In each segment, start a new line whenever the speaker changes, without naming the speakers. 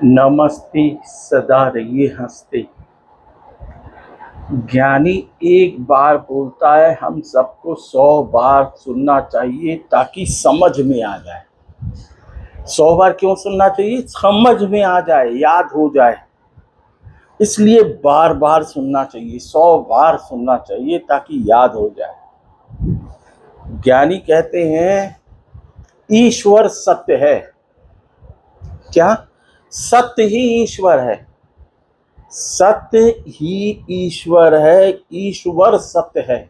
नमस्ते सदा रहिए हंसते। ज्ञानी एक बार बोलता है, हम सबको 100 बार सुनना चाहिए ताकि समझ में आ जाए। 100 बार क्यों सुनना चाहिए? समझ में आ जाए, याद हो जाए, इसलिए बार बार सुनना चाहिए। 100 बार सुनना चाहिए ताकि याद हो जाए। ज्ञानी कहते हैं ईश्वर सत्य है। क्या? सत्य ही ईश्वर है। सत्य ही ईश्वर है, ईश्वर सत्य है।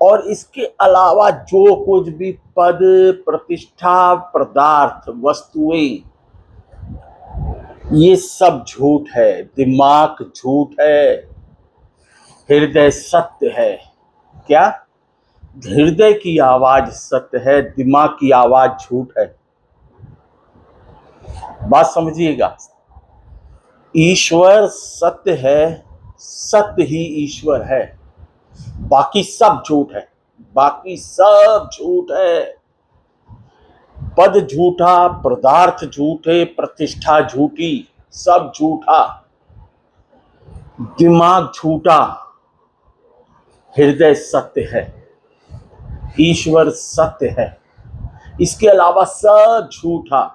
और इसके अलावा जो कुछ भी पद, प्रतिष्ठा, पदार्थ, वस्तुएं, ये सब झूठ है। दिमाग झूठ है, हृदय सत्य है। क्या? हृदय की आवाज सत्य है, दिमाग की आवाज झूठ है। बात समझिएगा। ईश्वर सत्य है, सत्य ही ईश्वर है, बाकी सब झूठ है। बाकी सब झूठ है। पद झूठा, पदार्थ झूठे, प्रतिष्ठा झूठी, सब झूठा। दिमाग झूठा, हृदय सत्य है, ईश्वर सत्य है, इसके अलावा सब झूठा।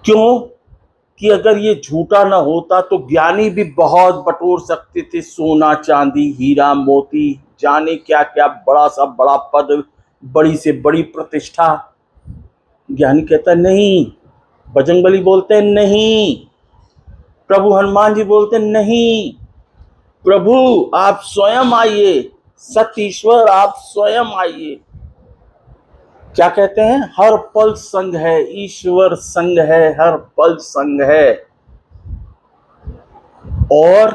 क्यों? कि अगर ये झूठा ना होता तो ज्ञानी भी बहुत बटोर सकते थे, सोना चांदी हीरा मोती, जाने क्या क्या, बड़ा सा बड़ा पद, बड़ी से बड़ी प्रतिष्ठा। ज्ञानी कहता नहीं। बजरंगबली बोलते हैं नहीं। प्रभु हनुमान जी बोलते हैं नहीं। प्रभु आप स्वयं आइए, सतीश्वर आप स्वयं आइए। क्या कहते हैं? हर पल संग है, ईश्वर संग है, हर पल संग है। और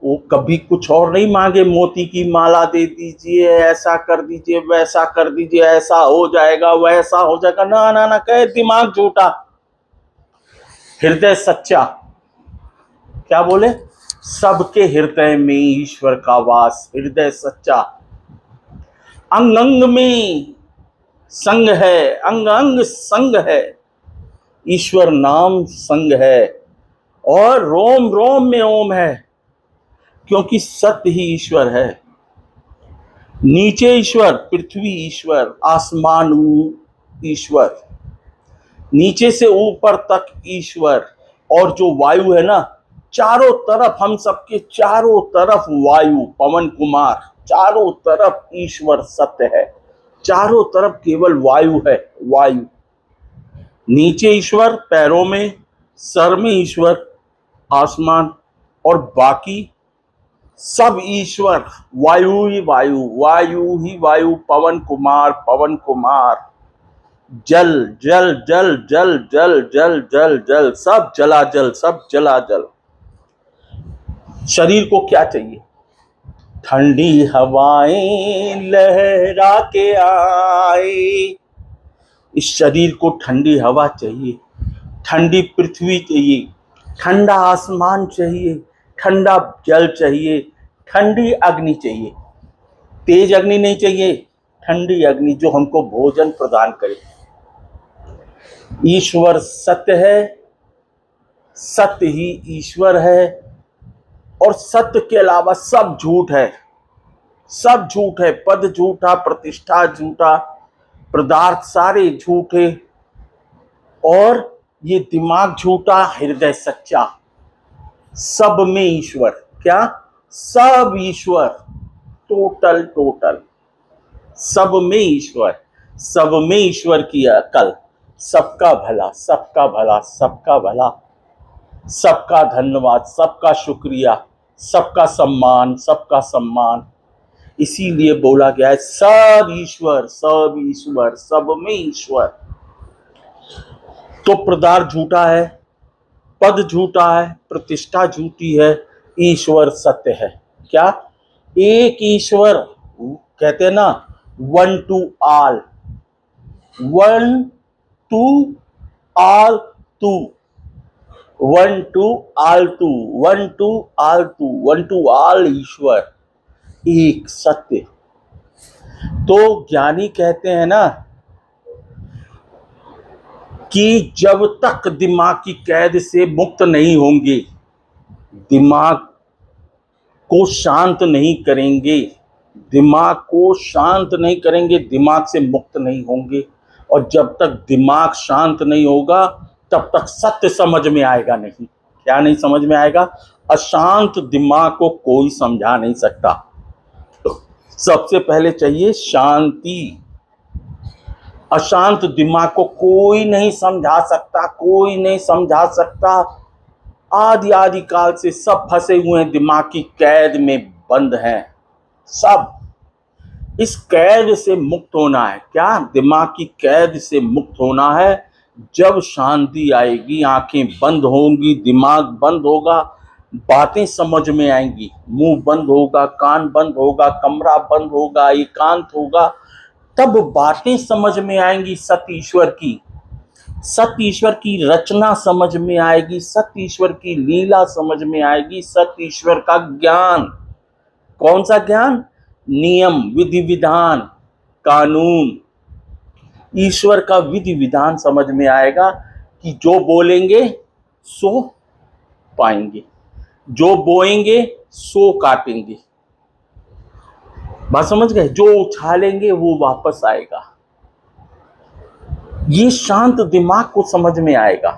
वो कभी कुछ और नहीं मांगे, मोती की माला दे दीजिए, ऐसा कर दीजिए, वैसा कर दीजिए, ऐसा हो जाएगा, वैसा हो जाएगा। ना ना ना, कहे दिमाग झूठा, हृदय सच्चा। क्या बोले? सबके हृदय में ईश्वर का वास, हृदय सच्चा। अंग अंग में संग है, अंग अंग संग है, ईश्वर नाम संग है। और रोम रोम में ओम है, क्योंकि सत्य ही ईश्वर है। नीचे ईश्वर, पृथ्वी ईश्वर, आसमान ईश्वर, नीचे से ऊपर तक ईश्वर। और जो वायु है ना, चारों तरफ, हम सबके चारों तरफ वायु, पवन कुमार, चारों तरफ ईश्वर सत्य है। चारों तरफ केवल वायु है, वायु। नीचे ईश्वर, पैरों में, सर में ईश्वर, आसमान, और बाकी सब ईश्वर। वायु ही वायु, वायु ही वायु, पवन कुमार, पवन कुमार, जल जल जल जल जल जल जल जल, सब जला जल, सब जला जल। शरीर को क्या चाहिए? ठंडी हवाएं लहरा के आए। इस शरीर को ठंडी हवा चाहिए, ठंडी पृथ्वी चाहिए, ठंडा आसमान चाहिए, ठंडा जल चाहिए, ठंडी अग्नि चाहिए। तेज अग्नि नहीं चाहिए, ठंडी अग्नि जो हमको भोजन प्रदान करे। ईश्वर सत्य है, सत्य ही ईश्वर है। और सत्य के अलावा सब झूठ है, सब झूठ है। पद झूठा, प्रतिष्ठा झूठा, पदार्थ सारे झूठे, और ये दिमाग झूठा, हृदय सच्चा। सब में ईश्वर। क्या? सब ईश्वर, टोटल टोटल, सब में ईश्वर। सब में ईश्वर की अकल, सबका भला, सबका भला, सबका भला, सबका धन्यवाद, सबका शुक्रिया, सबका सम्मान, सबका सम्मान। इसीलिए बोला गया है सब ईश्वर, सब ईश्वर, सब में ईश्वर। तो पदार्थ झूठा है, पद झूठा है, प्रतिष्ठा झूठी है, ईश्वर सत्य है। क्या? एक ईश्वर, कहते हैं ना, one to all, one to all to, one to all to, one to all to, one to all ईश्वर, एक सत्य। तो ज्ञानी कहते हैं ना, कि जब तक दिमाग की कैद से मुक्त नहीं होंगे, दिमाग को शांत नहीं करेंगे, दिमाग को शांत नहीं करेंगे, दिमाग से मुक्त नहीं होंगे। और जब तक दिमाग शांत नहीं होगा तब तक सत्य समझ में आएगा नहीं। क्या नहीं समझ में आएगा? अशांत दिमाग को कोई समझा नहीं सकता। तो सबसे पहले चाहिए शांति। अशांत दिमाग को कोई नहीं समझा सकता, कोई नहीं समझा सकता। आदि आदि काल से सब फंसे हुए हैं, दिमाग की कैद में बंद हैं सब। इस कैद से मुक्त होना है। क्या? दिमाग की कैद से मुक्त होना है। जब शांति आएगी, आंखें बंद होंगी, दिमाग बंद होगा, बातें समझ में आएंगी, मुंह बंद होगा, कान बंद होगा, कमरा बंद होगा, एकांत होगा, तब बातें समझ में आएंगी सत्य ईश्वर की। सत्य ईश्वर की रचना समझ में आएगी, सत्य ईश्वर की लीला समझ में आएगी, सत्य ईश्वर का ज्ञान। कौन सा ज्ञान? नियम, विधि विधान, कानून। ईश्वर का विधि विधान समझ में आएगा कि जो बोलेंगे सो पाएंगे, जो बोएंगे सो काटेंगे। बात समझ गए? जो उछालेंगे वो वापस आएगा। ये शांत दिमाग को समझ में आएगा।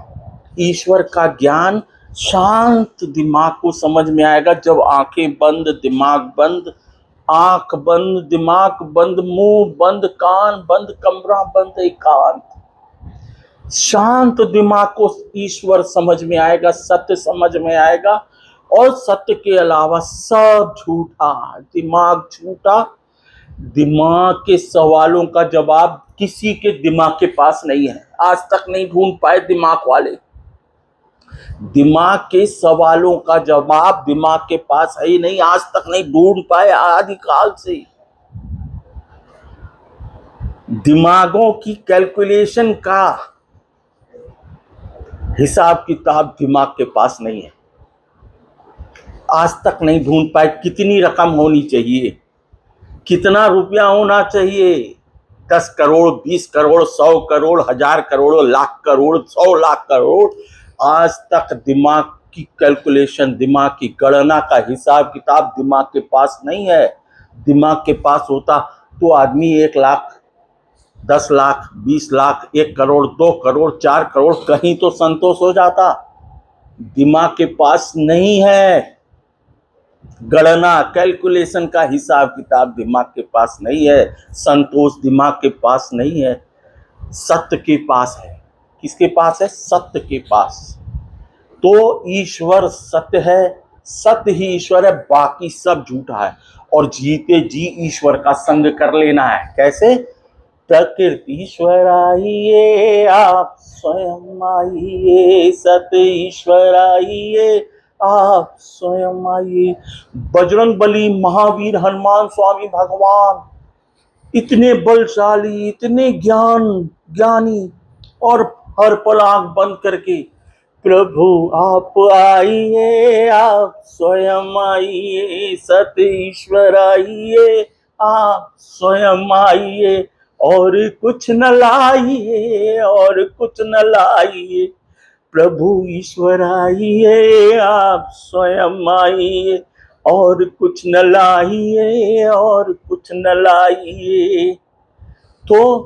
ईश्वर का ज्ञान शांत दिमाग को समझ में आएगा जब आंखें बंद, दिमाग बंद, आंख बंद, दिमाग बंद, मुंह बंद, कान बंद, कमरा बंद, एकांत। शांत दिमाग को ईश्वर समझ में आएगा, सत्य समझ में आएगा। और सत्य के अलावा सब झूठा। दिमाग झूठा। दिमाग के सवालों का जवाब किसी के दिमाग के पास नहीं है। आज तक नहीं ढूंढ पाए दिमाग वाले। दिमाग के सवालों का जवाब दिमाग के पास है ही नहीं, आज तक नहीं ढूंढ पाए आदि काल से। दिमागों की कैलकुलेशन का हिसाब किताब दिमाग के पास नहीं है। आज तक नहीं ढूंढ पाए कितनी रकम होनी चाहिए, कितना रुपया होना चाहिए। 10 करोड़, 20 करोड़, 100 करोड़, 1000 करोड़, लाख करोड़, 100 लाख करोड़। आज तक दिमाग की कैलकुलेशन, दिमाग की गणना का हिसाब किताब दिमाग के पास नहीं है। दिमाग के पास होता तो आदमी 1 लाख, 10 लाख, 20 लाख, 1 करोड़, 2 करोड़, 4 करोड़ कहीं तो संतोष हो जाता। दिमाग के पास नहीं है। गणना, कैलकुलेशन का हिसाब किताब दिमाग के पास नहीं है। संतोष दिमाग के पास नहीं है, सत्य के पास है। किसके पास है? सत्य के पास। तो ईश्वर सत्य है, सत्य ही ईश्वर है, बाकी सब झूठा है। और जीते जी ईश्वर का संग कर लेना है। कैसे? प्रकृतीश्वर आइए, आप स्वयं आइए, सत्य ईश्वर आइए, आप स्वयं आइए। बजरंग बली, महावीर, हनुमान, स्वामी भगवान इतने बलशाली, इतने ज्ञानी, और हर पल आंख बंद करके प्रभु आप आइए, आप स्वयं आइए, सत्य ईश्वर आइए, आप स्वयं आइए, और कुछ न लाइए, और कुछ न लाइए। प्रभु ईश्वर आइए, आप स्वयं आइए, और कुछ न लाइए, और कुछ न लाइए। तो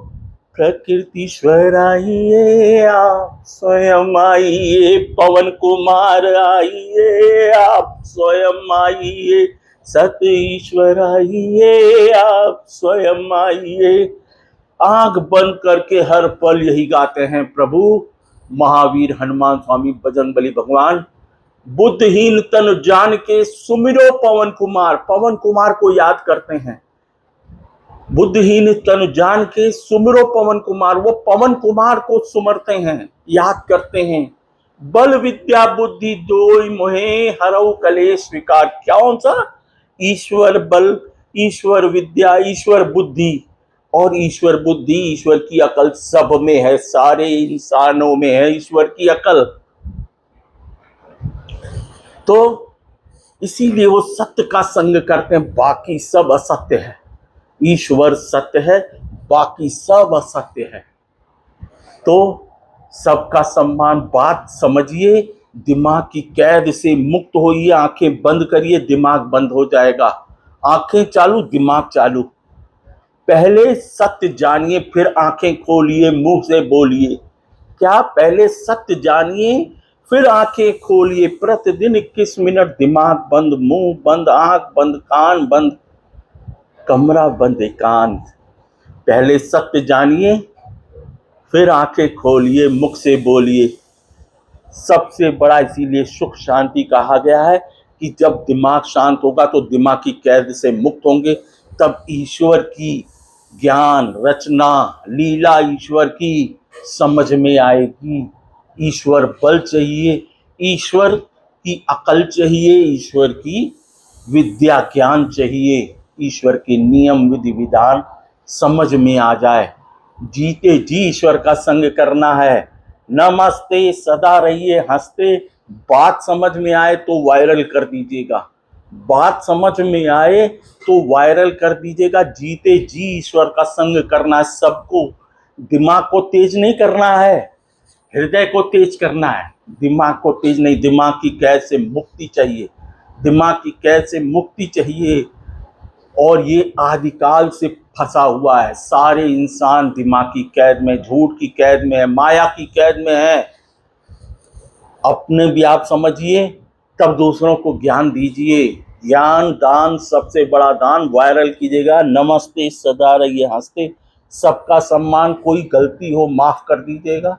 प्रकृतीश्वर आइए, आप स्वयं आइए, पवन कुमार आइए, आप स्वयं आइए, सत्य ईश्वर आइए, आप स्वयं आइए। आंख बंद करके हर पल यही गाते हैं प्रभु, महावीर, हनुमान, स्वामी, बजरंगबली भगवान। बुद्धहीन तन जान के सुमिरो पवन कुमार। पवन कुमार को याद करते हैं। बुद्धहीन तन जान के सुमिरो पवन कुमार। वो पवन कुमार को सुमरते हैं, याद करते हैं। बल विद्या बुद्धि दोई मोहे, हरऊ कलेश विकार। कौन सा? ईश्वर बल, ईश्वर विद्या, ईश्वर बुद्धि। और ईश्वर बुद्धि, ईश्वर की अकल सब में है, सारे इंसानों में है ईश्वर की अकल। तो इसीलिए वो सत्य का संग करते हैं, बाकी सब असत्य है। ईश्वर सत्य है, बाकी सब असत्य है। तो सबका सम्मान। बात समझिए, दिमाग की कैद से मुक्त होइए। आंखें बंद करिए, दिमाग बंद हो जाएगा। आंखें चालू, दिमाग चालू। पहले सत्य जानिए, फिर आंखें खोलिए, मुंह से बोलिए। क्या? पहले सत्य जानिए, फिर आंखें खोलिए। प्रतिदिन 21 मिनट दिमाग बंद, मुंह बंद, आंख बंद, कान बंद, कमरा बंद, एकांत। पहले सत्य जानिए, फिर आंखें खोलिए, मुख से बोलिए। सबसे बड़ा इसीलिए सुख शांति कहा गया है कि जब दिमाग शांत होगा तो दिमाग की कैद से मुक्त होंगे। तब ईश्वर की ज्ञान, रचना, लीला ईश्वर की समझ में आएगी। ईश्वर बल चाहिए, ईश्वर की अकल चाहिए, ईश्वर की विद्या ज्ञान चाहिए, ईश्वर के नियम विधि विधान समझ में आ जाए। जीते जी ईश्वर का संग करना है। नमस्ते, सदा रहिए हंसते। बात समझ में आए तो वायरल कर दीजिएगा, बात समझ में आए तो वायरल कर दीजिएगा। जीते जी ईश्वर का संग करना है सबको। दिमाग को तेज नहीं करना है, हृदय को तेज करना है। दिमाग को तेज नहीं, दिमाग की कैद से मुक्ति चाहिए, दिमाग की कैद से मुक्ति चाहिए। और ये आदिकाल से फंसा हुआ है। सारे इंसान दिमाग की कैद में, झूठ की कैद में है, माया की कैद में है। अपने भी आप समझिए, तब दूसरों को ज्ञान दीजिए। ज्ञान दान सबसे बड़ा दान। वायरल कीजिएगा। नमस्ते, सदा रहिए हंसते। सबका सम्मान। कोई गलती हो माफ कर दीजिएगा।